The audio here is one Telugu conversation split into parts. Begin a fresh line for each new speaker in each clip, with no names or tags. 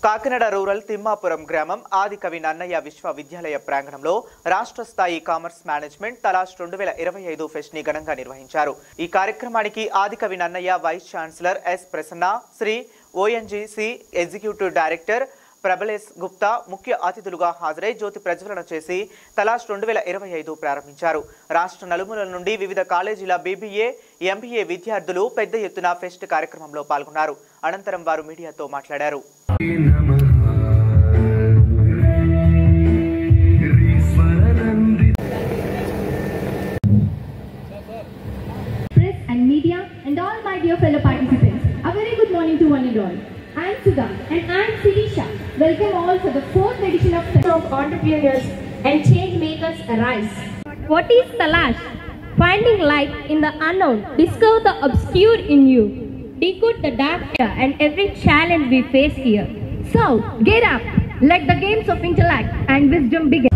కాకినాడ రూరల్ తిమ్మాపురం గ్రామం ఆదికవి నన్నయ్య విశ్వవిద్యాలయ ప్రాంగణంలో రాష్ట్ర స్థాయి కామర్స్ మేనేజ్మెంట్ తలాష్ 2025 ఫెస్ట్ ని ఘనంగా నిర్వహించారు. ఈ కార్యక్రమానికి Adikavi Nannaya vice chancellor S Prasanna, Shri ONGC executive director Prabalesh Gupta ముఖ్య అతిథులుగా హాజరై జ్యోతి ప్రజ్వలన చేసి తలాష్ 2025 ప్రారంభించారు. రాష్ట్ర నలుమూలల నుండి వివిధ కాలేజీల బీబీఏ, ఎంబీఏ విద్యార్థులు పెద్ద ఎత్తున ఫెస్ట్ కార్యక్రమంలో పాల్గొన్నారు. అనంతరం వారు మీడియాతో మాట్లాడారు.
Press and media and all my dear fellow participants, a very good morning to one and all. I am Sudha and I am Sirisha. Welcome all for the 4th edition of Entrepreneurs and Change Makers Arise.
What is Talash? Finding light in the unknown. Discover the obscure in you. Decode the dark and every challenge we face here. So, get up. Let the games of intellect and wisdom begin.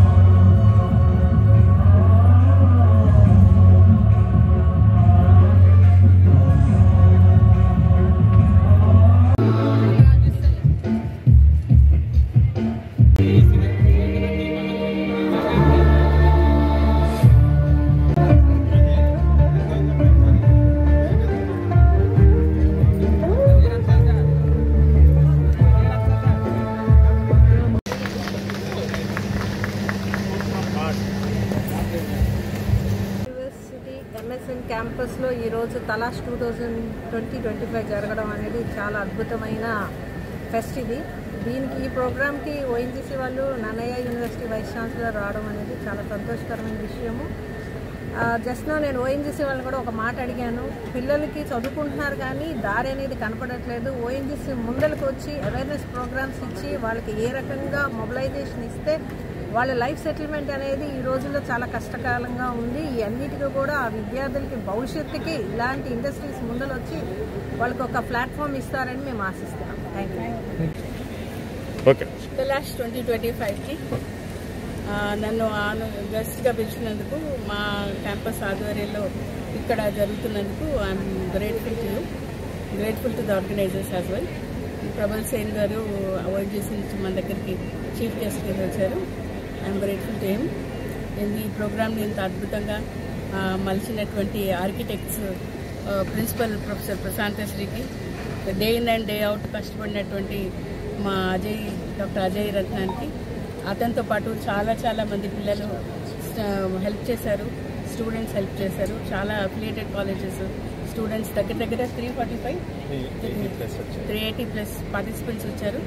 MSN క్యాంపస్లో ఈరోజు తలాష్ 2025 జరగడం అనేది చాలా అద్భుతమైన ఫెస్ట్. దీనికి ఈ ప్రోగ్రామ్కి ఓఎన్జీసీ వాళ్ళు నన్నయ్య యూనివర్సిటీ వైస్ ఛాన్సలర్ రావడం అనేది చాలా సంతోషకరమైన విషయము. జస్ట్ నేను ఓఎన్జీసీ వాళ్ళని కూడా ఒక మాట అడిగాను. పిల్లలకి చదువుకుంటున్నారు కానీ దారి అనేది కనపడట్లేదు. ఓఎన్జీసీ ముందరికి వచ్చి అవేర్నెస్ ప్రోగ్రామ్స్ ఇచ్చి వాళ్ళకి ఏ రకంగా మొబిలైజేషన్ ఇస్తే వాళ్ళ లైఫ్ సెటిల్మెంట్ అనేది ఈ రోజుల్లో చాలా కష్టకాలంగా ఉంది. ఈ అన్నిటికీ కూడా ఆ విద్యార్థులకి భవిష్యత్తుకి ఇలాంటి ఇండస్ట్రీస్ ముందలు వచ్చి వాళ్ళకి ఒక ప్లాట్ఫామ్ ఇస్తారని మేము ఆశిస్తున్నాం. Thank you.
తలాష్ 2025కి నన్ను గెస్ట్గా పిలిచినందుకు, మా క్యాంపస్ ఆధ్వర్యంలో ఇక్కడ జరుగుతున్నందుకు I'm grateful to the organisers as well. Prabal Sen గారు ఓఎన్జీసీ నుంచి మన దగ్గరికి చీఫ్ గెస్ట్గా వచ్చారు. I'm grateful to him. ఈ ప్రోగ్రామ్ని ఇంత అద్భుతంగా మలిచినటువంటి ఆర్కిటెక్ట్స్ ప్రిన్సిపల్ ప్రొఫెసర్ ప్రశాంతశ్రీకి, day in and day out కష్టపడినటువంటి మా డాక్టర్ అజయ్ రత్నానికి, అతనితో పాటు చాలా మంది పిల్లలు హెల్ప్ చేశారు, స్టూడెంట్స్ హెల్ప్ చేశారు. చాలా అఫిలియేటెడ్ కాలేజెస్ స్టూడెంట్స్ దగ్గర 380+ పార్టిసిపెంట్స్ వచ్చారు.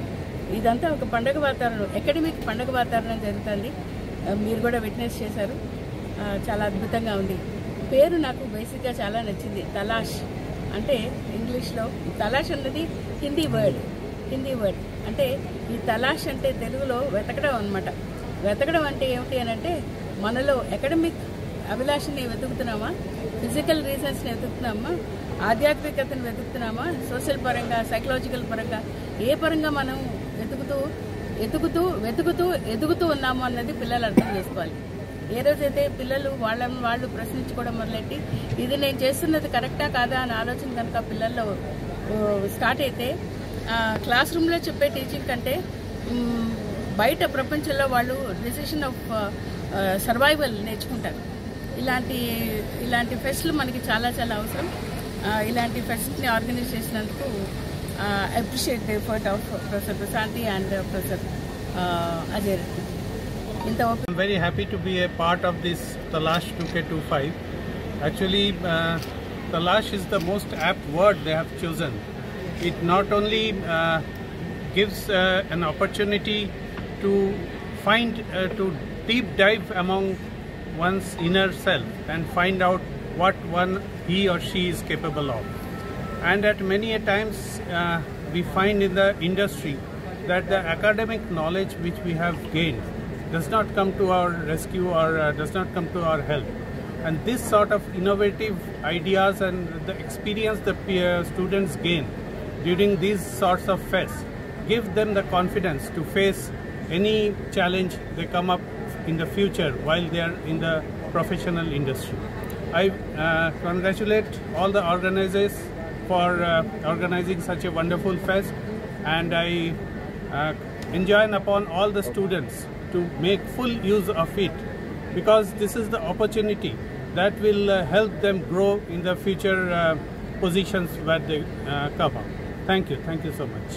ఇదంతా ఒక పండుగ వాతావరణం, అకాడమిక్ పండుగ వాతావరణం జరుగుతుంది. మీరు కూడా విట్నెస్ చేశారు. చాలా అద్భుతంగా ఉంది. పేరు నాకు బేసిక్గా చాలా నచ్చింది. తలాష్ అంటే ఇంగ్లీష్లో, తలాష్ అన్నది హిందీ వర్డ్ అంటే ఈ తలాష్ అంటే తెలుగులో వెతకడం అనమాట. వెతకడం అంటే ఏమిటి అని అంటే, మనలో అకాడమిక్ అభిలాషని వెతుకుతున్నామా, ఫిజికల్ రీజన్స్ని వెతుకుతున్నామా, ఆధ్యాత్మికతను వెతుకుతున్నామా, సోషల్ పరంగా, సైకలాజికల్ పరంగా, ఏ పరంగా మనం ఎదుగుతూ ఉన్నాము అన్నది పిల్లలు అర్థం చేసుకోవాలి. ఏ రోజైతే పిల్లలు వాళ్ళు ప్రశ్నించుకోవడం మొదలెట్టి ఇది నేను చేస్తున్నది కరెక్టా కాదా అని ఆలోచన కనుక పిల్లల్లో స్టార్ట్ అయితే, క్లాస్ రూమ్లో చెప్పే టీచింగ్ కంటే బయట ప్రపంచంలో వాళ్ళు డెసిషన్ ఆఫ్ సర్వైవల్ నేర్చుకుంటారు. ఇలాంటి ఫెస్ట్లు మనకి చాలా అవసరం. ఇలాంటి ఫెస్ట్ని ఆర్గనైజ్ చేసినందుకు I appreciate the effort of Professor Prasanti and Professor Ajay.
I'm very happy to be a part of this Talash 2K25. Actually, Talash is the most apt word they have chosen. It not only gives an opportunity to to deep dive among one's inner self and find out what he or she is capable of. And at many a times we find in the industry that the academic knowledge which we have gained does not come to our rescue or does not come to our help. And this sort of innovative ideas and the experience the students gain during these sorts of fests give them the confidence to face any challenge they come up in the future while they are in the professional industry. I congratulate all the organizers for organizing such a wonderful fest, and I enjoin upon all the students to make full use of it, because this is the opportunity that will help them grow in the future positions where they come up. Thank you so much.